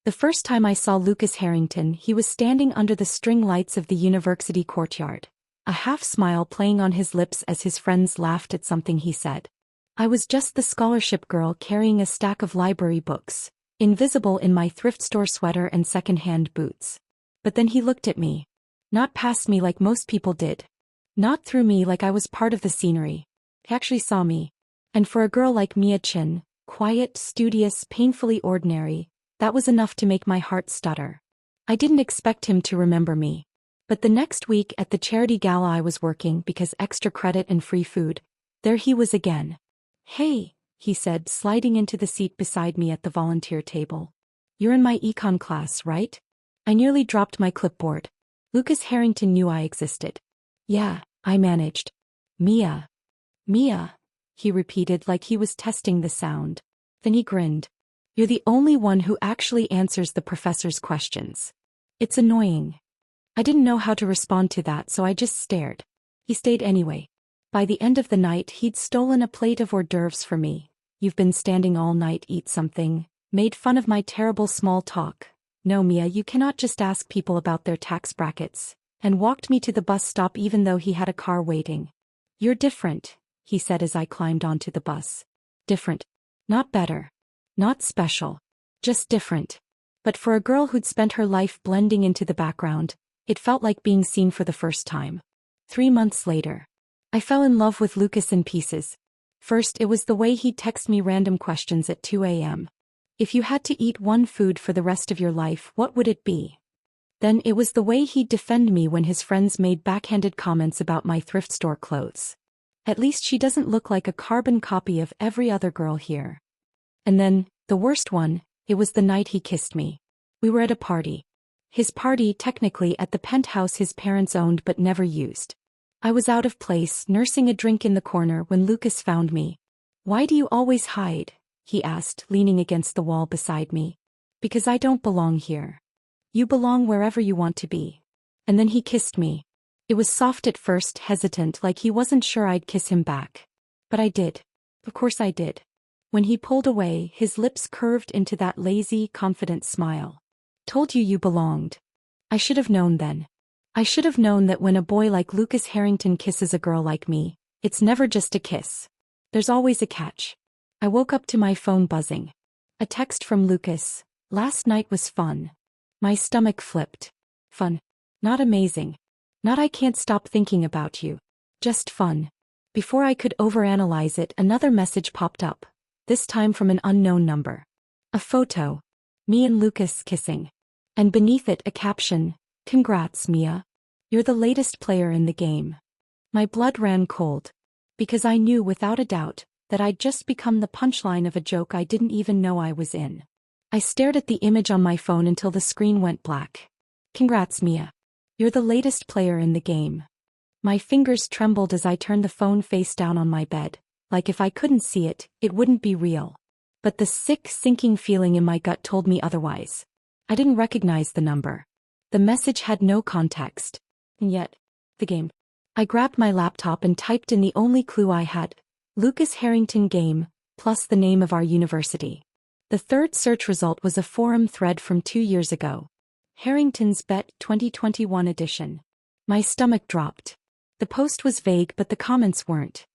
The first time I saw Lucas Harrington, he was standing under the string lights of the university courtyard, a half-smile playing on his lips as his friends laughed at something he said. I was just the scholarship girl carrying a stack of library books, invisible in my thrift store sweater and second-hand boots. But then he looked at me. Not past me like most people did. Not through me like I was part of the scenery. He actually saw me. And for a girl like Mia Chin, quiet, studious, painfully ordinary, that was enough to make my heart stutter. I didn't expect him to remember me. But the next week at the charity gala I was working because extra credit and free food, there he was again. "Hey," he said, sliding into the seat beside me at the volunteer table. "You're in my econ class, right?" I nearly dropped my clipboard. Lucas Harrington knew I existed. "Yeah," I managed. "Mia. Mia," he repeated like he was testing the sound. Then he grinned. "You're the only one who actually answers the professor's questions. It's annoying." I didn't know how to respond to that, so I just stared. He stayed anyway. By the end of the night, he'd stolen a plate of hors d'oeuvres for me. "You've been standing all night, eat something." Made fun of my terrible small talk. "No, Mia, you cannot just ask people about their tax brackets." And walked me to the bus stop even though he had a car waiting. "You're different," he said as I climbed onto the bus. Different. Not better. Not special. Just different. But for a girl who'd spent her life blending into the background, it felt like being seen for the first time. 3 months later, I fell in love with Lucas in pieces. First, it was the way he'd text me random questions at 2 a.m. If you had to eat one food for the rest of your life, what would it be? Then it was the way he'd defend me when his friends made backhanded comments about my thrift store clothes. "At least she doesn't look like a carbon copy of every other girl here." And then, the worst one, it was the night he kissed me. We were at a party. His party, technically at the penthouse his parents owned but never used. I was out of place, nursing a drink in the corner when Lucas found me. "Why do you always hide?" he asked, leaning against the wall beside me. "Because I don't belong here. You belong wherever you want to be." And then he kissed me. It was soft at first, hesitant, like he wasn't sure I'd kiss him back. But I did. Of course I did. When he pulled away, his lips curved into that lazy, confident smile. "Told you you belonged." I should have known then. I should have known that when a boy like Lucas Harrington kisses a girl like me, it's never just a kiss. There's always a catch. I woke up to my phone buzzing. A text from Lucas. "Last night was fun." My stomach flipped. Fun. Not amazing. Not "I can't stop thinking about you." Just fun. Before I could overanalyze it, another message popped up. This time from an unknown number. A photo. Me and Lucas kissing. And beneath it a caption. "Congrats, Mia. You're the latest player in the game." My blood ran cold. Because I knew without a doubt that I'd just become the punchline of a joke I didn't even know I was in. I stared at the image on my phone until the screen went black. "Congrats, Mia. You're the latest player in the game." My fingers trembled as I turned the phone face down on my bed. Like if I couldn't see it, it wouldn't be real. But the sick, sinking feeling in my gut told me otherwise. I didn't recognize the number. The message had no context. And yet, the game. I grabbed my laptop and typed in the only clue I had. Lucas Harrington game, plus the name of our university. The third search result was a forum thread from 2 years ago. Harrington's Bet 2021 edition. My stomach dropped. The post was vague but the comments weren't.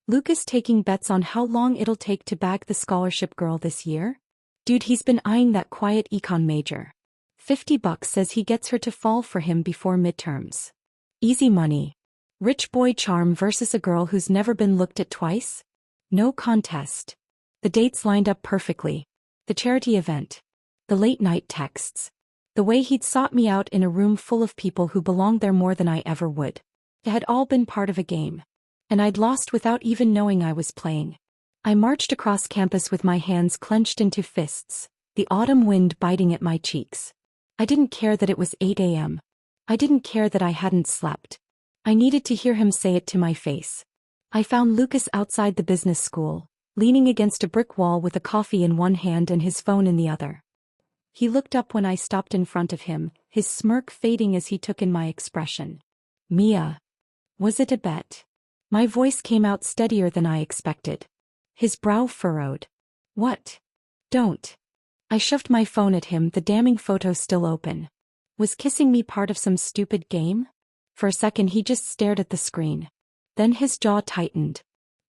"Lucas taking bets on how long it'll take to bag the scholarship girl this year? Dude, he's been eyeing that quiet econ major. $50 says he gets her to fall for him before midterms. Easy money. Rich boy charm versus a girl who's never been looked at twice? No contest." The dates lined up perfectly. The charity event. The late night texts. The way he'd sought me out in a room full of people who belonged there more than I ever would. It had all been part of a game. And I'd lost without even knowing I was playing. I marched across campus with my hands clenched into fists, the autumn wind biting at my cheeks. I didn't care that it was 8 a.m. I didn't care that I hadn't slept. I needed to hear him say it to my face. I found Lucas outside the business school, leaning against a brick wall with a coffee in one hand and his phone in the other. He looked up when I stopped in front of him, his smirk fading as he took in my expression. "Mia. Was it a bet?" My voice came out steadier than I expected. His brow furrowed. "What? Don't. I shoved my phone at him, the damning photo still open. Was kissing me part of some stupid game? For a second he just stared at the screen. Then his jaw tightened.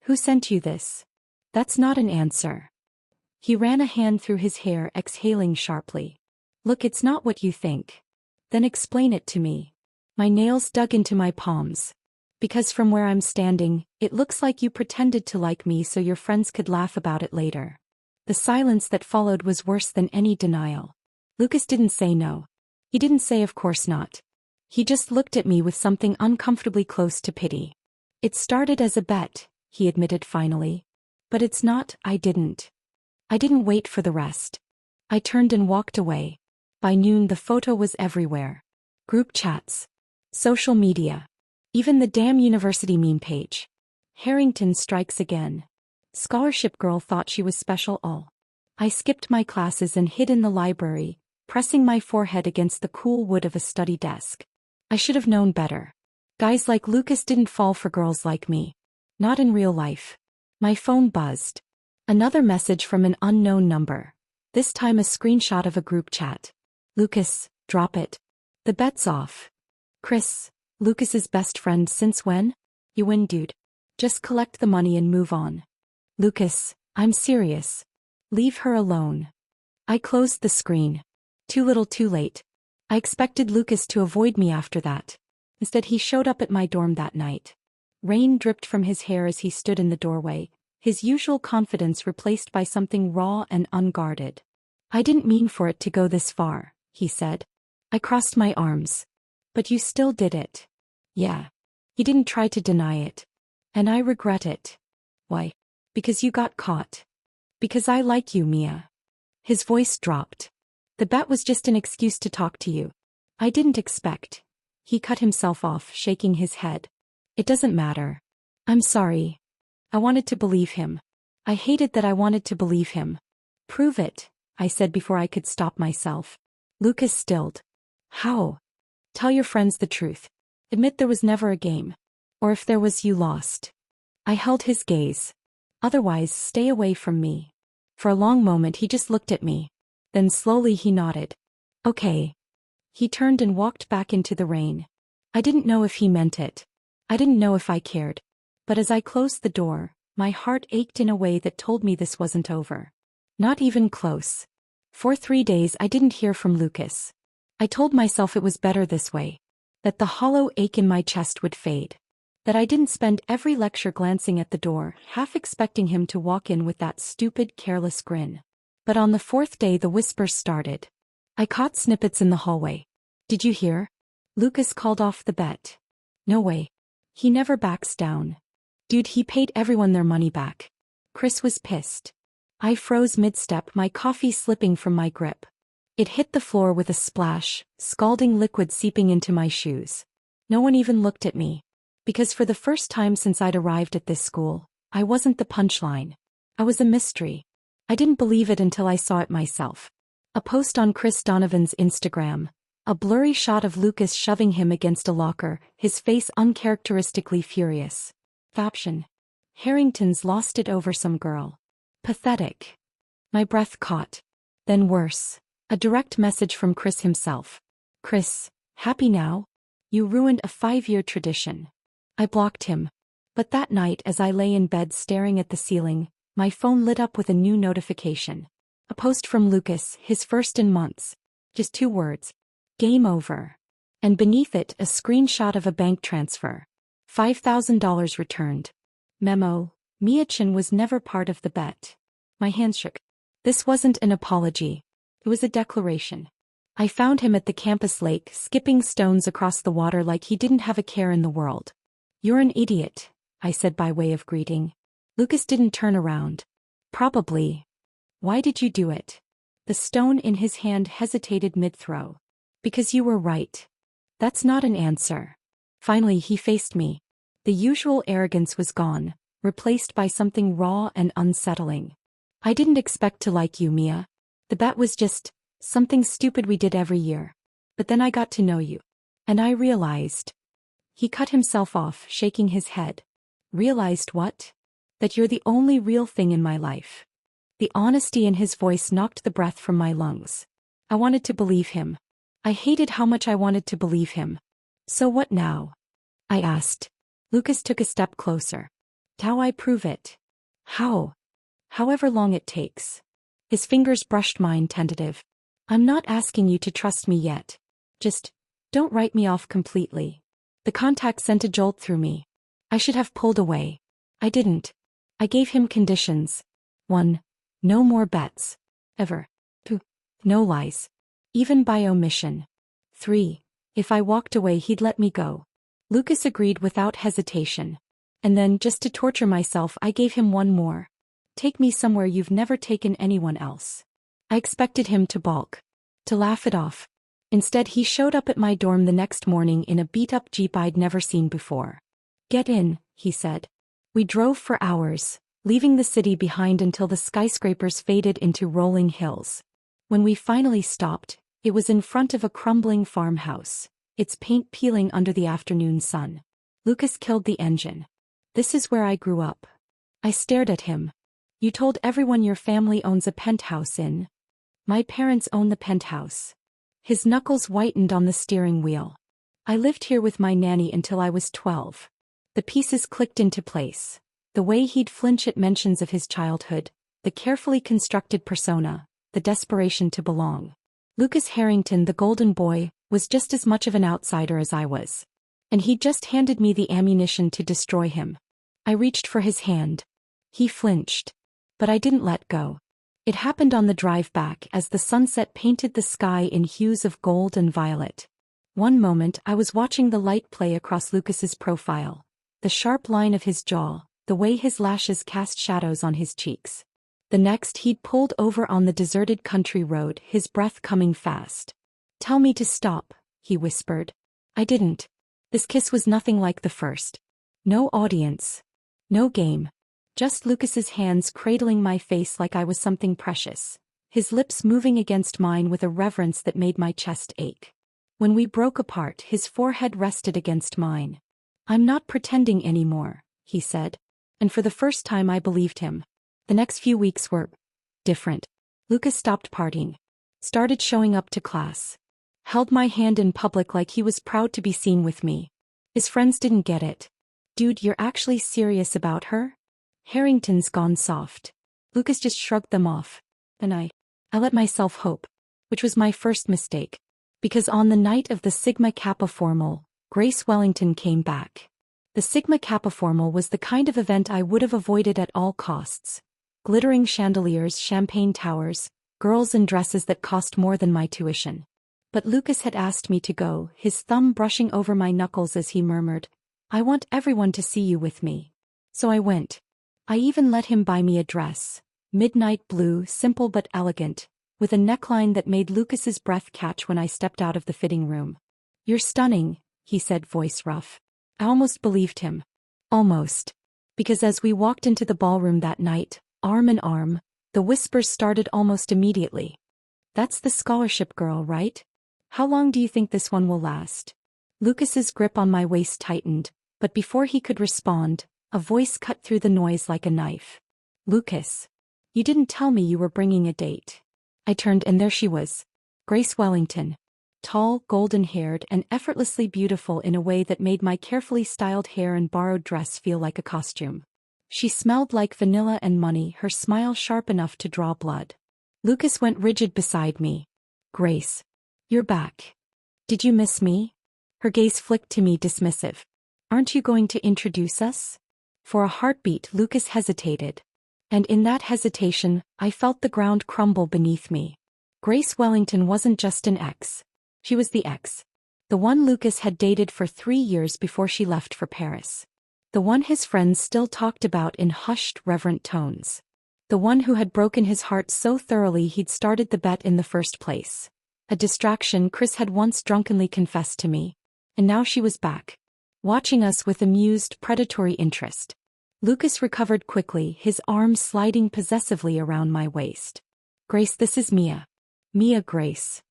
Who sent you this? That's not an answer. He ran a hand through his hair, exhaling sharply. Look, it's not what you think. Then explain it to me. My nails dug into my palms. Because from where I'm standing, it looks like you pretended to like me so your friends could laugh about it later. The silence that followed was worse than any denial. Lucas didn't say no. He didn't say of course not. He just looked at me with something uncomfortably close to pity. It started as a bet, he admitted finally. But it's not. I didn't wait for the rest. I turned and walked away. By noon the photo was everywhere. Group chats. Social media. Even the damn university meme page. Harrington strikes again. Scholarship girl thought she was special. I skipped my classes and hid in the library, pressing my forehead against the cool wood of a study desk. I should have known better. Guys like Lucas didn't fall for girls like me. Not in real life. My phone buzzed. Another message from an unknown number. This time a screenshot of a group chat. Lucas, drop it. The bet's off. Chris, Lucas's best friend since when? You win, dude. Just collect the money and move on. Lucas, I'm serious. Leave her alone. I closed the screen. Too little too late. I expected Lucas to avoid me after that. Instead he showed up at my dorm that night. Rain dripped from his hair as he stood in the doorway, his usual confidence replaced by something raw and unguarded. I didn't mean for it to go this far, he said. I crossed my arms. But you still did it. Yeah. He didn't try to deny it. And I regret it. Why? Because you got caught. Because I like you, Mia. His voice dropped. The bet was just an excuse to talk to you. I didn't expect. He cut himself off, shaking his head. It doesn't matter. I'm sorry. I wanted to believe him. I hated that I wanted to believe him. Prove it, I said before I could stop myself. Lucas stilled. How? Tell your friends the truth. Admit there was never a game. Or if there was, you lost. I held his gaze. Otherwise, stay away from me. For a long moment he just looked at me. Then slowly he nodded. Okay. He turned and walked back into the rain. I didn't know if he meant it. I didn't know if I cared. But as I closed the door, my heart ached in a way that told me this wasn't over. Not even close. For 3 days I didn't hear from Lucas. I told myself it was better this way. That the hollow ache in my chest would fade. That I didn't spend every lecture glancing at the door, half expecting him to walk in with that stupid, careless grin. But on the 4th day the whispers started. I caught snippets in the hallway. Did you hear? Lucas called off the bet. No way. He never backs down. Dude, he paid everyone their money back. Chris was pissed. I froze mid-step, my coffee slipping from my grip. It hit the floor with a splash, scalding liquid seeping into my shoes. No one even looked at me. Because for the first time since I'd arrived at this school, I wasn't the punchline. I was a mystery. I didn't believe it until I saw it myself. A post on Chris Donovan's Instagram. A blurry shot of Lucas shoving him against a locker, his face uncharacteristically furious. Caption. Harrington's lost it over some girl. Pathetic. My breath caught. Then worse. A direct message from Chris himself. Chris, happy now? You ruined a 5-year tradition. I blocked him. But that night as I lay in bed staring at the ceiling, my phone lit up with a new notification. A post from Lucas, his first in months. Just 2 words. Game over. And beneath it a screenshot of a bank transfer. $5,000 returned. Memo, Mia-chan was never part of the bet. My hands shook. This wasn't an apology. It was a declaration. I found him at the campus lake, skipping stones across the water like he didn't have a care in the world. You're an idiot, I said by way of greeting. Lucas didn't turn around. Probably. Why did you do it? The stone in his hand hesitated mid-throw. Because you were right. That's not an answer. Finally he faced me. The usual arrogance was gone, replaced by something raw and unsettling. I didn't expect to like you, Mia. The bet was just something stupid we did every year. But then I got to know you. And I realized. He cut himself off, shaking his head. Realized what? That you're the only real thing in my life. The honesty in his voice knocked the breath from my lungs. I wanted to believe him. I hated how much I wanted to believe him. So what now? I asked. Lucas took a step closer. How I prove it? How? However long it takes. His fingers brushed mine, tentative. I'm not asking you to trust me yet. Just, don't write me off completely. The contact sent a jolt through me. I should have pulled away. I didn't. I gave him conditions. 1. No more bets. Ever. 2. No lies. Even by omission. 3. If I walked away, he'd let me go. Lucas agreed without hesitation. And then, just to torture myself, I gave him one more. Take me somewhere you've never taken anyone else. I expected him to balk. To laugh it off. Instead, he showed up at my dorm the next morning in a beat-up Jeep I'd never seen before. Get in, he said. We drove for hours, leaving the city behind until the skyscrapers faded into rolling hills. When we finally stopped, it was in front of a crumbling farmhouse, its paint peeling under the afternoon sun. Lucas killed the engine. This is where I grew up. I stared at him. You told everyone your family owns a penthouse in. My parents own the penthouse. His knuckles whitened on the steering wheel. I lived here with my nanny until I was 12. The pieces clicked into place. The way he'd flinch at mentions of his childhood, the carefully constructed persona, the desperation to belong. Lucas Harrington, the golden boy, was just as much of an outsider as I was. And he'd just handed me the ammunition to destroy him. I reached for his hand. He flinched. But I didn't let go. It happened on the drive back as the sunset painted the sky in hues of gold and violet. One moment I was watching the light play across Lucas's profile, the sharp line of his jaw, the way his lashes cast shadows on his cheeks. The next he'd pulled over on the deserted country road, his breath coming fast. Tell me to stop, he whispered. I didn't. This kiss was nothing like the first. No audience. No game. Just Lucas's hands cradling my face like I was something precious, his lips moving against mine with a reverence that made my chest ache. When we broke apart, his forehead rested against mine. I'm not pretending anymore, he said. And for the first time I believed him. The next few weeks were different. Lucas stopped partying. Started showing up to class. Held my hand in public like he was proud to be seen with me. His friends didn't get it. Dude, you're actually serious about her? Harrington's gone soft. Lucas just shrugged them off. And I let myself hope. Which was my first mistake. Because on the night of the Sigma Kappa formal, Grace Wellington came back. The Sigma Kappa formal was the kind of event I would have avoided at all costs. Glittering chandeliers, champagne towers, girls in dresses that cost more than my tuition. But Lucas had asked me to go, his thumb brushing over my knuckles as he murmured, I want everyone to see you with me. So I went. I even let him buy me a dress, midnight blue, simple but elegant, with a neckline that made Lucas's breath catch when I stepped out of the fitting room. You're stunning, he said, voice rough. I almost believed him. Almost. Because as we walked into the ballroom that night, arm in arm, the whispers started almost immediately. That's the scholarship girl, right? How long do you think this one will last? Lucas's grip on my waist tightened, but before he could respond, a voice cut through the noise like a knife. Lucas. You didn't tell me you were bringing a date. I turned and there she was. Grace Wellington. Tall, golden-haired, and effortlessly beautiful in a way that made my carefully styled hair and borrowed dress feel like a costume. She smelled like vanilla and money, her smile sharp enough to draw blood. Lucas went rigid beside me. Grace. You're back. Did you miss me? Her gaze flicked to me, dismissive. Aren't you going to introduce us? For a heartbeat, Lucas hesitated. And in that hesitation, I felt the ground crumble beneath me. Grace Wellington wasn't just an ex. She was the ex. The one Lucas had dated for 3 years before she left for Paris. The one his friends still talked about in hushed, reverent tones. The one who had broken his heart so thoroughly he'd started the bet in the first place. A distraction Chris had once drunkenly confessed to me. And now she was back. Watching us with amused, predatory interest. Lucas recovered quickly, his arms sliding possessively around my waist. Grace, this is Mia. Mia Grace.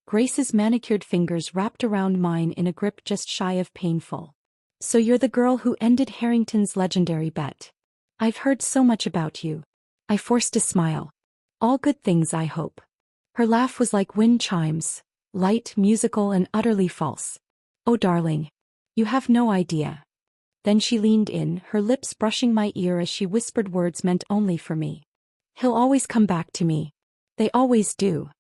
Grace's manicured fingers wrapped around mine in a grip just shy of painful. So you're the girl who ended Harrington's legendary bet. I've heard so much about you. I forced a smile. All good things, I hope. Her laugh was like wind chimes, light, musical, and utterly false. Oh, darling. You have no idea. Then she leaned in, her lips brushing my ear as she whispered words meant only for me. He'll always come back to me. They always do.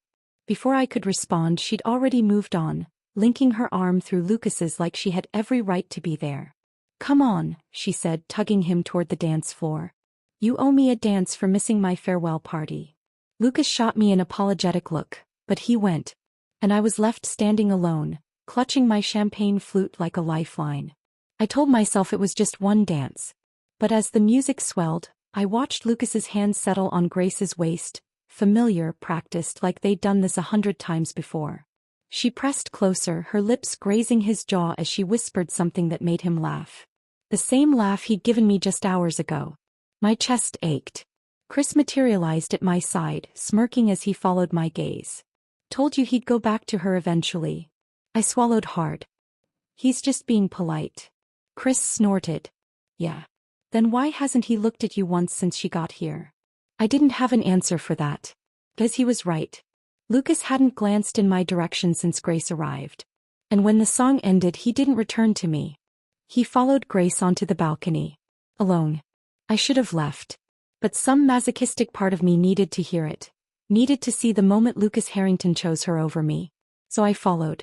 Before I could respond, she'd already moved on, linking her arm through Lucas's like she had every right to be there. Come on, she said, tugging him toward the dance floor. You owe me a dance for missing my farewell party. Lucas shot me an apologetic look, but he went. And I was left standing alone, clutching my champagne flute like a lifeline. I told myself it was just one dance. But as the music swelled, I watched Lucas's hands settle on Grace's waist, familiar, practiced like they'd done this 100 times before. She pressed closer, her lips grazing his jaw as she whispered something that made him laugh. The same laugh he'd given me just hours ago. My chest ached. Chris materialized at my side, smirking as he followed my gaze. Told you he'd go back to her eventually. I swallowed hard. He's just being polite. Chris snorted. Yeah. Then why hasn't he looked at you once since she got here? I didn't have an answer for that. Because he was right. Lucas hadn't glanced in my direction since Grace arrived. And when the song ended, he didn't return to me. He followed Grace onto the balcony. Alone. I should have left. But some masochistic part of me needed to hear it. Needed to see the moment Lucas Harrington chose her over me. So I followed.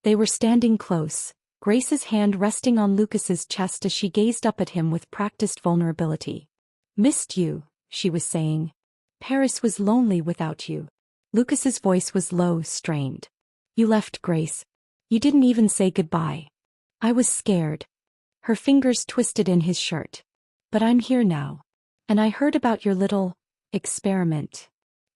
They were standing close, Grace's hand resting on Lucas's chest as she gazed up at him with practiced vulnerability. Missed you, she was saying. Paris was lonely without you. Lucas's voice was low, strained. You left, Grace. You didn't even say goodbye. I was scared. Her fingers twisted in his shirt. But I'm here now. And I heard about your little experiment.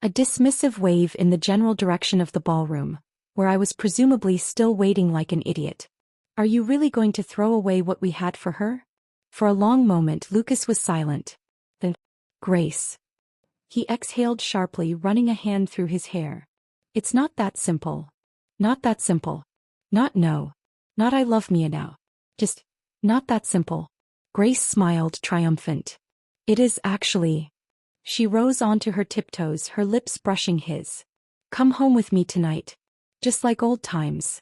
A dismissive wave in the general direction of the ballroom, where I was presumably still waiting like an idiot. Are you really going to throw away what we had for her? For a long moment Lucas was silent. Then, Grace. He exhaled sharply, running a hand through his hair. It's not that simple. Not that simple. Not no. Not I love Mia now. Just, not that simple. Grace smiled, triumphant. It is actually. She rose onto her tiptoes, her lips brushing his. Come home with me tonight. Just like old times.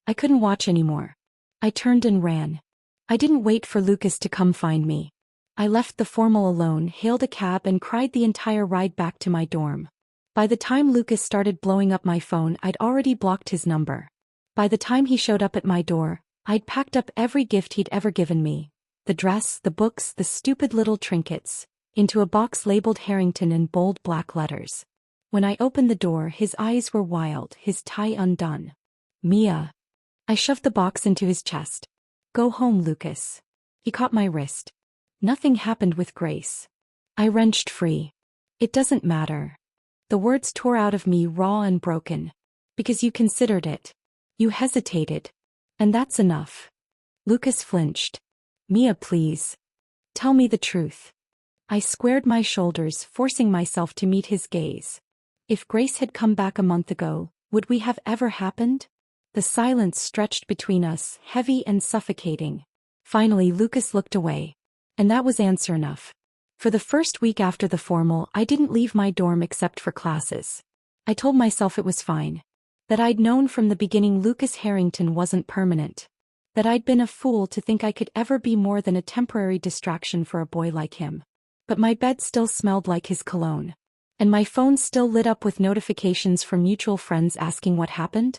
I couldn't watch anymore. I turned and ran. I didn't wait for Lucas to come find me. I left the formal alone, hailed a cab and cried the entire ride back to my dorm. By the time Lucas started blowing up my phone, I'd already blocked his number. By the time he showed up at my door, I'd packed up every gift he'd ever given me. The dress, the books, the stupid little trinkets, into a box labeled Harrington in bold black letters. When I opened the door, his eyes were wild, his tie undone. Mia. I shoved the box into his chest. Go home, Lucas. He caught my wrist. Nothing happened with Grace. I wrenched free. It doesn't matter. The words tore out of me raw and broken. Because you considered it. You hesitated. And that's enough. Lucas flinched. Mia, please. Tell me the truth. I squared my shoulders, forcing myself to meet his gaze. If Grace had come back a month ago, would we have ever happened? The silence stretched between us, heavy and suffocating. Finally, Lucas looked away. And that was answer enough. For the first week after the formal, I didn't leave my dorm except for classes. I told myself it was fine. That I'd known from the beginning Lucas Harrington wasn't permanent. That I'd been a fool to think I could ever be more than a temporary distraction for a boy like him. But my bed still smelled like his cologne. And my phone still lit up with notifications from mutual friends asking what happened.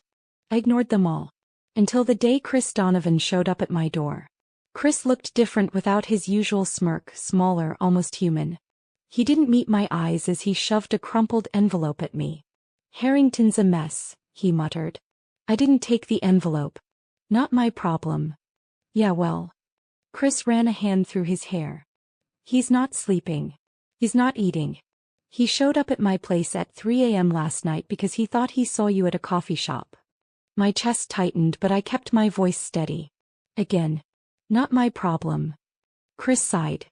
I ignored them all. Until the day Chris Donovan showed up at my door. Chris looked different without his usual smirk, smaller, almost human. He didn't meet my eyes as he shoved a crumpled envelope at me. Harrington's a mess, he muttered. I didn't take the envelope. Not my problem. Yeah, well. Chris ran a hand through his hair. He's not sleeping. He's not eating. He showed up at my place at 3 a.m. last night because he thought he saw you at a coffee shop. My chest tightened, but I kept my voice steady. Again. Not my problem. Chris sighed.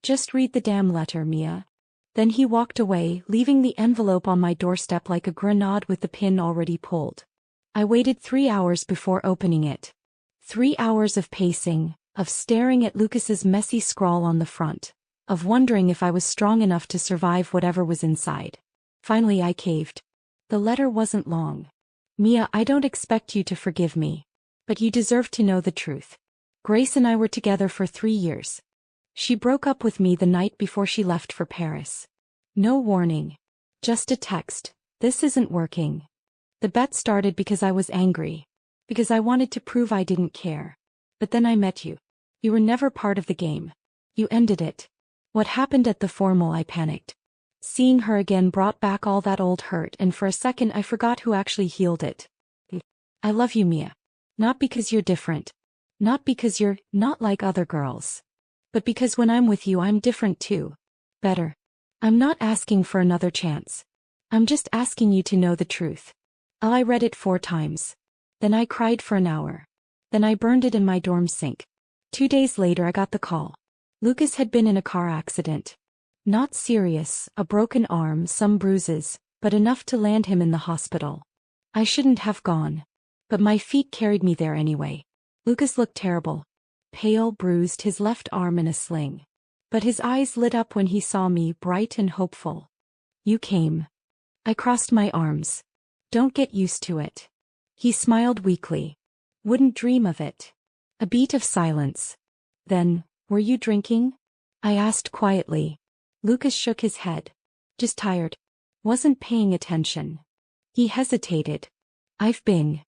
Just read the damn letter, Mia. Then he walked away, leaving the envelope on my doorstep like a grenade with the pin already pulled. I waited 3 hours before opening it. 3 hours of pacing, of staring at Lucas's messy scrawl on the front, of wondering if I was strong enough to survive whatever was inside. Finally I caved. The letter wasn't long. Mia, I don't expect you to forgive me. But you deserve to know the truth. Grace and I were together for 3 years. She broke up with me the night before she left for Paris. No warning. Just a text. This isn't working. The bet started because I was angry. Because I wanted to prove I didn't care. But then I met you. You were never part of the game. You ended it. What happened at the formal? I panicked. Seeing her again brought back all that old hurt, and for a second I forgot who actually healed it. I love you, Mia. Not because you're different. Not because you're not like other girls. But because when I'm with you I'm different too. Better. I'm not asking for another chance. I'm just asking you to know the truth. I read it 4 times. Then I cried for an hour. Then I burned it in my dorm sink. 2 days later I got the call. Lucas had been in a car accident. Not serious, a broken arm, some bruises, but enough to land him in the hospital. I shouldn't have gone. But my feet carried me there anyway. Lucas looked terrible. Pale, bruised, his left arm in a sling. But his eyes lit up when he saw me, bright and hopeful. You came. I crossed my arms. Don't get used to it. He smiled weakly. Wouldn't dream of it. A beat of silence. Then, were you drinking? I asked quietly. Lucas shook his head. Just tired. Wasn't paying attention. He hesitated. I've been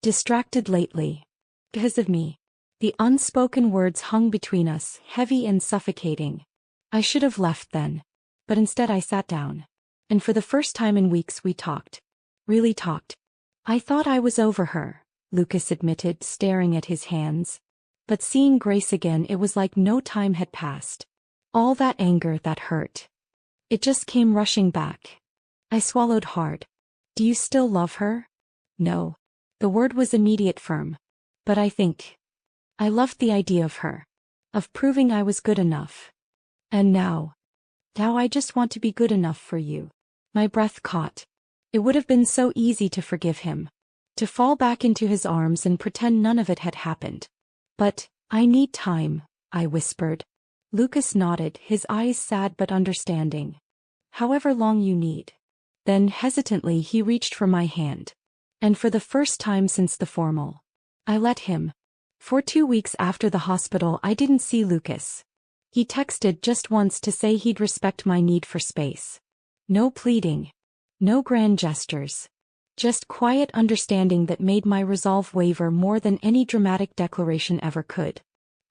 distracted lately. Because of me. The unspoken words hung between us, heavy and suffocating. I should have left then. But instead I sat down. And for the first time in weeks we talked. Really talked. I thought I was over her, Lucas admitted, staring at his hands. But seeing Grace again, it was like no time had passed. All that anger, that hurt. It just came rushing back. I swallowed hard. Do you still love her? No. The word was immediate, firm. But I think. I loved the idea of her. Of proving I was good enough. And now. Now I just want to be good enough for you. My breath caught. It would have been so easy to forgive him. To fall back into his arms and pretend none of it had happened. But, I need time, I whispered. Lucas nodded, his eyes sad but understanding. However long you need. Then hesitantly he reached for my hand. And for the first time since the formal, I let him. For 2 weeks after the hospital I didn't see Lucas. He texted just once to say he'd respect my need for space. No pleading. No grand gestures. Just quiet understanding that made my resolve waver more than any dramatic declaration ever could.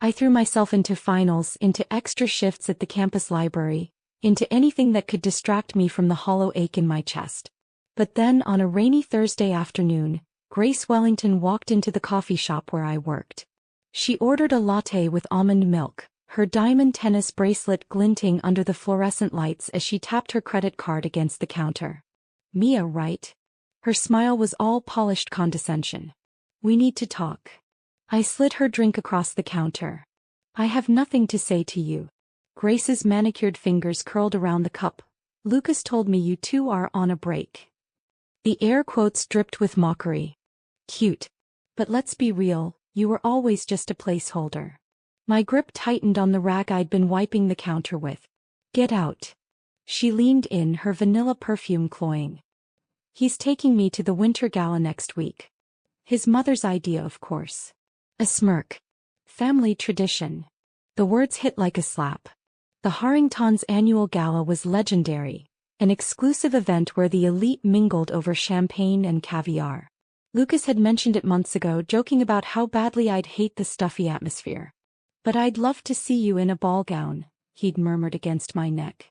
I threw myself into finals, into extra shifts at the campus library, into anything that could distract me from the hollow ache in my chest. But then on a rainy Thursday afternoon, Grace Wellington walked into the coffee shop where I worked. She ordered a latte with almond milk, her diamond tennis bracelet glinting under the fluorescent lights as she tapped her credit card against the counter. Mia, right? Her smile was all polished condescension. We need to talk. I slid her drink across the counter. I have nothing to say to you. Grace's manicured fingers curled around the cup. Lucas told me you two are on a break. The air quotes dripped with mockery. Cute. But let's be real, you were always just a placeholder. My grip tightened on the rag I'd been wiping the counter with. Get out. She leaned in, her vanilla perfume cloying. He's taking me to the winter gala next week. His mother's idea, of course. A smirk. Family tradition. The words hit like a slap. The Harrington's annual gala was legendary, an exclusive event where the elite mingled over champagne and caviar. Lucas had mentioned it months ago, joking about how badly I'd hate the stuffy atmosphere. But I'd love to see you in a ball gown, he'd murmured against my neck.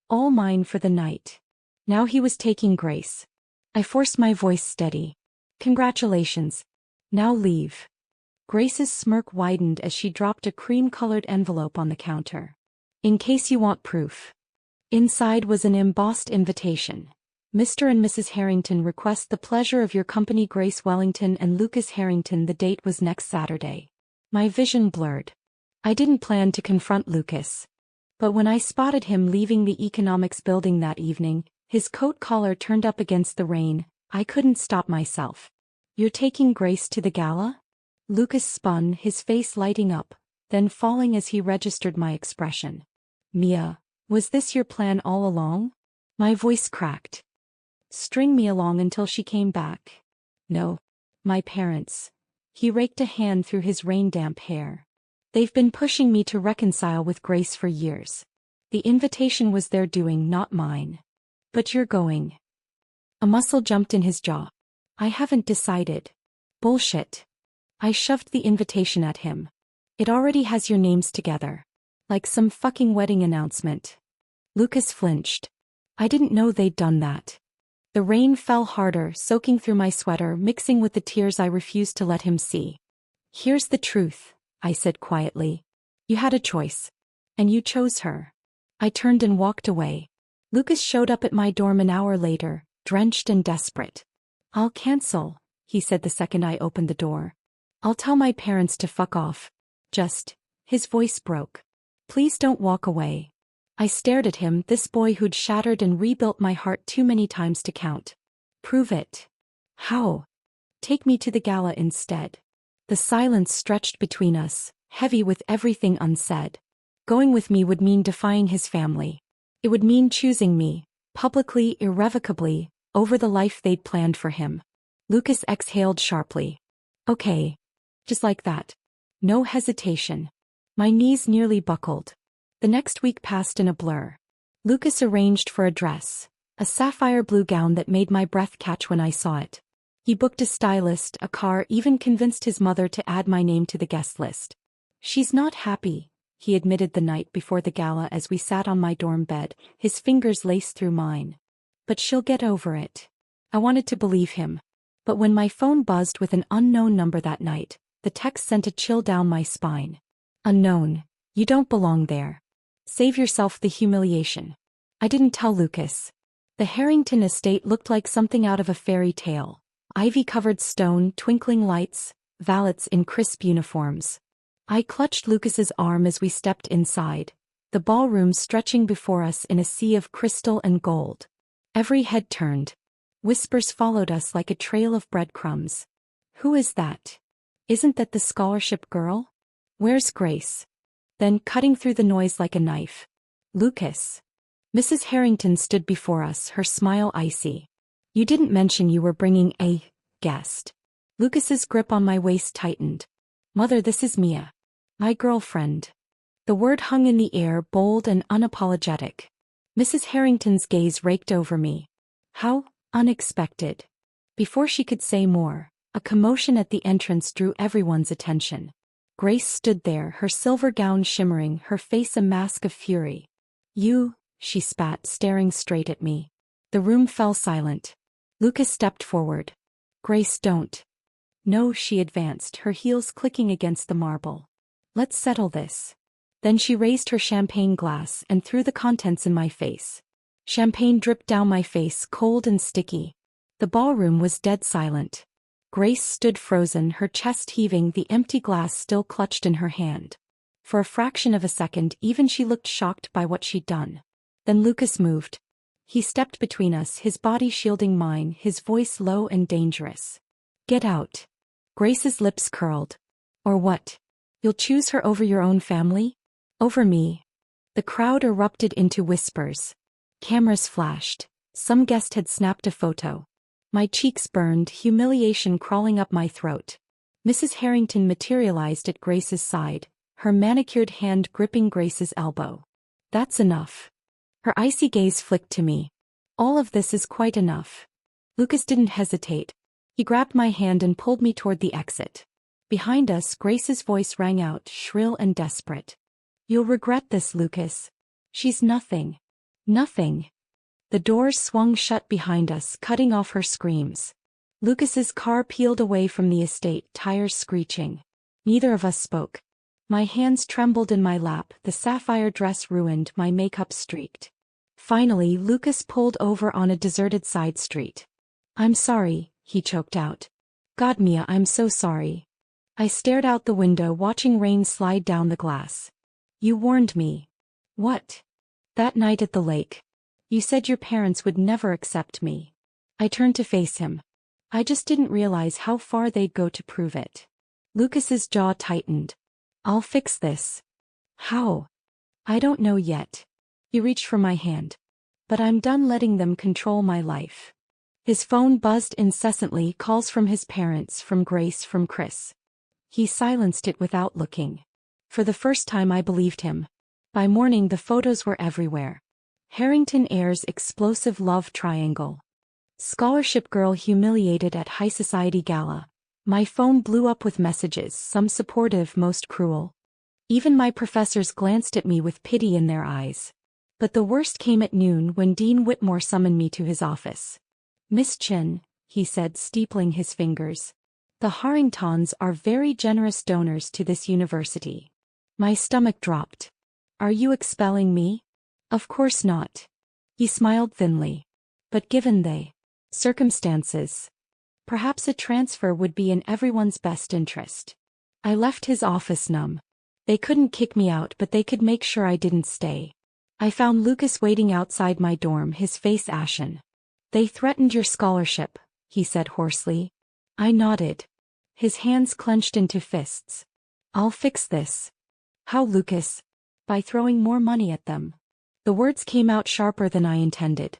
All mine for the night. Now he was taking Grace. I forced my voice steady. Congratulations. Now leave. Grace's smirk widened as she dropped a cream-colored envelope on the counter. In case you want proof. Inside was an embossed invitation. Mr. and Mrs. Harrington request the pleasure of your company, Grace Wellington and Lucas Harrington. The date was next Saturday. My vision blurred. I didn't plan to confront Lucas. But when I spotted him leaving the economics building that evening, his coat collar turned up against the rain, I couldn't stop myself. You're taking Grace to the gala? Lucas spun, his face lighting up, then falling as he registered my expression. Mia, was this your plan all along? My voice cracked. String me along until she came back. No. My parents. He raked a hand through his rain-damp hair. They've been pushing me to reconcile with Grace for years. The invitation was their doing, not mine. But you're going. A muscle jumped in his jaw. I haven't decided. Bullshit. I shoved the invitation at him. It already has your names together. Like some fucking wedding announcement. Lucas flinched. I didn't know they'd done that. The rain fell harder, soaking through my sweater, mixing with the tears I refused to let him see. Here's the truth, I said quietly. You had a choice. And you chose her. I turned and walked away. Lucas showed up at my dorm an hour later, drenched and desperate. I'll cancel, he said the second I opened the door. I'll tell my parents to fuck off. His voice broke. Please don't walk away. I stared at him, this boy who'd shattered and rebuilt my heart too many times to count. Prove it. How? Take me to the gala instead. The silence stretched between us, heavy with everything unsaid. Going with me would mean defying his family. It would mean choosing me, publicly, irrevocably, over the life they'd planned for him. Lucas exhaled sharply. Okay. Just like that. No hesitation. My knees nearly buckled. The next week passed in a blur. Lucas arranged for a dress, a sapphire blue gown that made my breath catch when I saw it. He booked a stylist, a car, even convinced his mother to add my name to the guest list. She's not happy, he admitted the night before the gala as we sat on my dorm bed, his fingers laced through mine. But she'll get over it. I wanted to believe him. But when my phone buzzed with an unknown number that night, the text sent a chill down my spine. Unknown. You don't belong there. Save yourself the humiliation. I didn't tell Lucas. The Harrington estate looked like something out of a fairy tale. Ivy-covered stone, twinkling lights, valets in crisp uniforms. I clutched Lucas's arm as we stepped inside, the ballroom stretching before us in a sea of crystal and gold. Every head turned. Whispers followed us like a trail of breadcrumbs. Who is that? Isn't that the scholarship girl? Where's Grace? Then, cutting through the noise like a knife. Lucas. Mrs. Harrington stood before us, her smile icy. You didn't mention you were bringing a guest. Lucas's grip on my waist tightened. Mother, this is Mia. My girlfriend. The word hung in the air, bold and unapologetic. Mrs. Harrington's gaze raked over me. How unexpected. Before she could say more, a commotion at the entrance drew everyone's attention. Grace stood there, her silver gown shimmering, her face a mask of fury. You, she spat, staring straight at me. The room fell silent. Lucas stepped forward. Grace, don't. No, she advanced, her heels clicking against the marble. Let's settle this. Then she raised her champagne glass and threw the contents in my face. Champagne dripped down my face, cold and sticky. The ballroom was dead silent. Grace stood frozen, her chest heaving, the empty glass still clutched in her hand. For a fraction of a second, even she looked shocked by what she'd done. Then Lucas moved. He stepped between us, his body shielding mine, his voice low and dangerous. Get out. Grace's lips curled. Or what? You'll choose her over your own family? Over me. The crowd erupted into whispers. Cameras flashed. Some guest had snapped a photo. My cheeks burned, humiliation crawling up my throat. Mrs. Harrington materialized at Grace's side, her manicured hand gripping Grace's elbow. That's enough. Her icy gaze flicked to me. All of this is quite enough. Lucas didn't hesitate. He grabbed my hand and pulled me toward the exit. Behind us, Grace's voice rang out, shrill and desperate. You'll regret this, Lucas. She's nothing. Nothing. The doors swung shut behind us, cutting off her screams. Lucas's car peeled away from the estate, tires screeching. Neither of us spoke. My hands trembled in my lap, the sapphire dress ruined, my makeup streaked. Finally, Lucas pulled over on a deserted side street. I'm sorry, he choked out. God, Mia, I'm so sorry. I stared out the window, watching rain slide down the glass. You warned me. What? That night at the lake. You said your parents would never accept me. I turned to face him. I just didn't realize how far they'd go to prove it. Lucas's jaw tightened. I'll fix this. How? I don't know yet. He reached for my hand. But I'm done letting them control my life. His phone buzzed incessantly, calls from his parents, from Grace, from Chris. He silenced it without looking. For the first time I believed him. By morning the photos were everywhere. Harrington heirs explosive love triangle. Scholarship girl humiliated at high society gala. My phone blew up with messages, some supportive, most cruel. Even my professors glanced at me with pity in their eyes. But the worst came at noon when Dean Whitmore summoned me to his office. "Miss Chin," he said, steepling his fingers. "The Harringtons are very generous donors to this university." My stomach dropped. "Are you expelling me?" "Of course not." He smiled thinly. "But given the circumstances, perhaps a transfer would be in everyone's best interest." I left his office numb. They couldn't kick me out, but they could make sure I didn't stay. I found Lucas waiting outside my dorm, his face ashen. "They threatened your scholarship," he said hoarsely. I nodded. His hands clenched into fists. "I'll fix this." "How, Lucas?" "By throwing more money at them." The words came out sharper than I intended.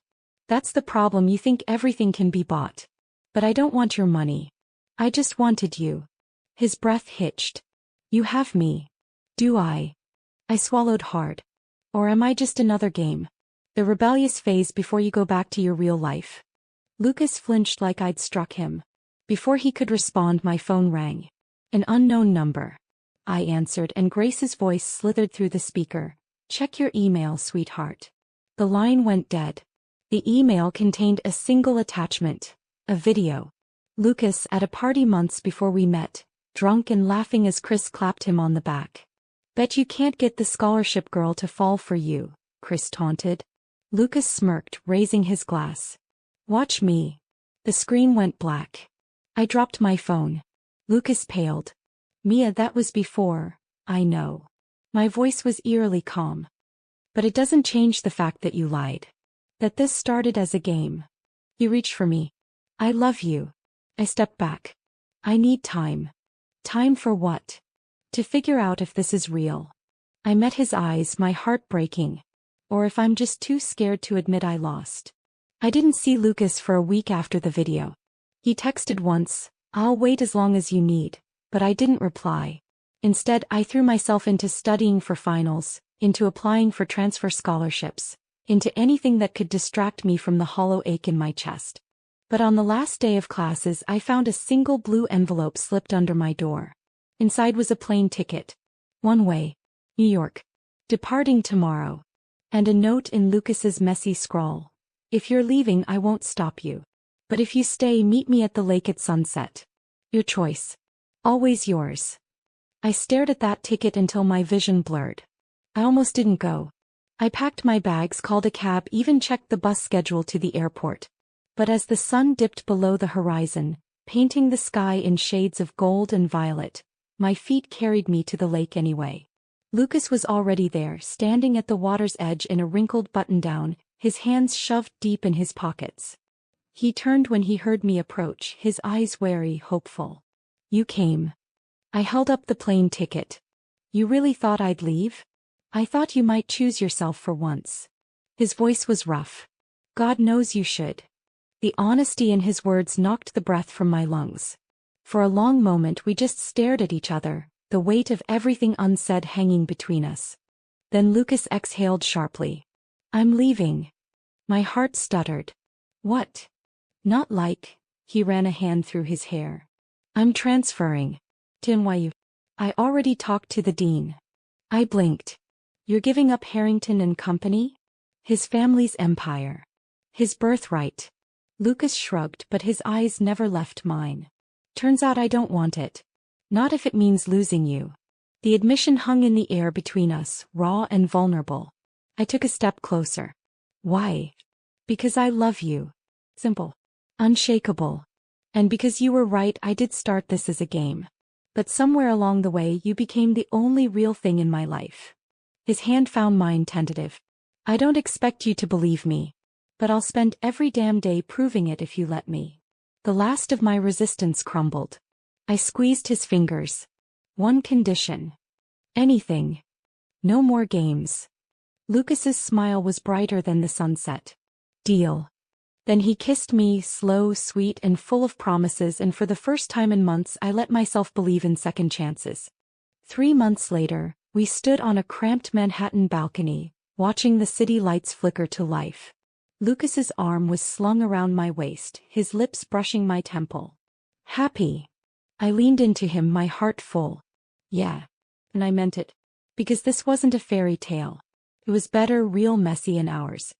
"That's the problem, you think everything can be bought. But I don't want your money. I just wanted you." His breath hitched. "You have me." "Do I?" I swallowed hard. "Or am I just another game? The rebellious phase before you go back to your real life?" Lucas flinched like I'd struck him. Before he could respond, my phone rang. An unknown number. I answered, and Grace's voice slithered through the speaker. "Check your email, sweetheart." The line went dead. The email contained a single attachment. A video. Lucas at a party months before we met, drunk and laughing as Chris clapped him on the back. "Bet you can't get the scholarship girl to fall for you," Chris taunted. Lucas smirked, raising his glass. "Watch me." The screen went black. I dropped my phone. Lucas paled. "Mia, that was before." "I know." My voice was eerily calm. "But it doesn't change the fact that you lied. That this started as a game." He reached for me. "I love you." I stepped back. "I need time." "Time for what?" "To figure out if this is real." I met his eyes, my heart breaking. "Or if I'm just too scared to admit I lost." I didn't see Lucas for a week after the video. He texted once, "I'll wait as long as you need," but I didn't reply. Instead, I threw myself into studying for finals, into applying for transfer scholarships, into anything that could distract me from the hollow ache in my chest. But on the last day of classes, I found a single blue envelope slipped under my door. Inside was a plane ticket. One way. New York. Departing tomorrow. And a note in Lucas's messy scrawl. "If you're leaving, I won't stop you. But if you stay, meet me at the lake at sunset. Your choice. Always yours." I stared at that ticket until my vision blurred. I almost didn't go. I packed my bags, called a cab, even checked the bus schedule to the airport. But as the sun dipped below the horizon, painting the sky in shades of gold and violet, my feet carried me to the lake anyway. Lucas was already there, standing at the water's edge in a wrinkled button-down, his hands shoved deep in his pockets. He turned when he heard me approach, his eyes wary, hopeful. "You came." I held up the plane ticket. "You really thought I'd leave? I thought you might choose yourself for once." His voice was rough. "God knows you should." The honesty in his words knocked the breath from my lungs. For a long moment we just stared at each other, the weight of everything unsaid hanging between us. Then Lucas exhaled sharply. "I'm leaving." My heart stuttered. "What?" "Not like," he ran a hand through his hair. "I'm transferring." "To NYU." "I already talked to the dean." I blinked. "You're giving up Harrington and Company?" "His family's empire. His birthright." Lucas shrugged, but his eyes never left mine. "Turns out I don't want it. Not if it means losing you." The admission hung in the air between us, raw and vulnerable. I took a step closer. "Why?" "Because I love you." Simple. Unshakable. "And because you were right, I did start this as a game. But somewhere along the way you became the only real thing in my life." His hand found mine, tentative. "I don't expect you to believe me. But I'll spend every damn day proving it if you let me." The last of my resistance crumbled. I squeezed his fingers. "One condition." "Anything." "No more games." Lucas's smile was brighter than the sunset. "Deal." Then he kissed me, slow, sweet, and full of promises, and for the first time in months I let myself believe in second chances. 3 months later, we stood on a cramped Manhattan balcony, watching the city lights flicker to life. Lucas's arm was slung around my waist, his lips brushing my temple. Happy. I leaned into him, my heart full. Yeah. And I meant it. Because this wasn't a fairy tale. It was better, real, messy, and ours.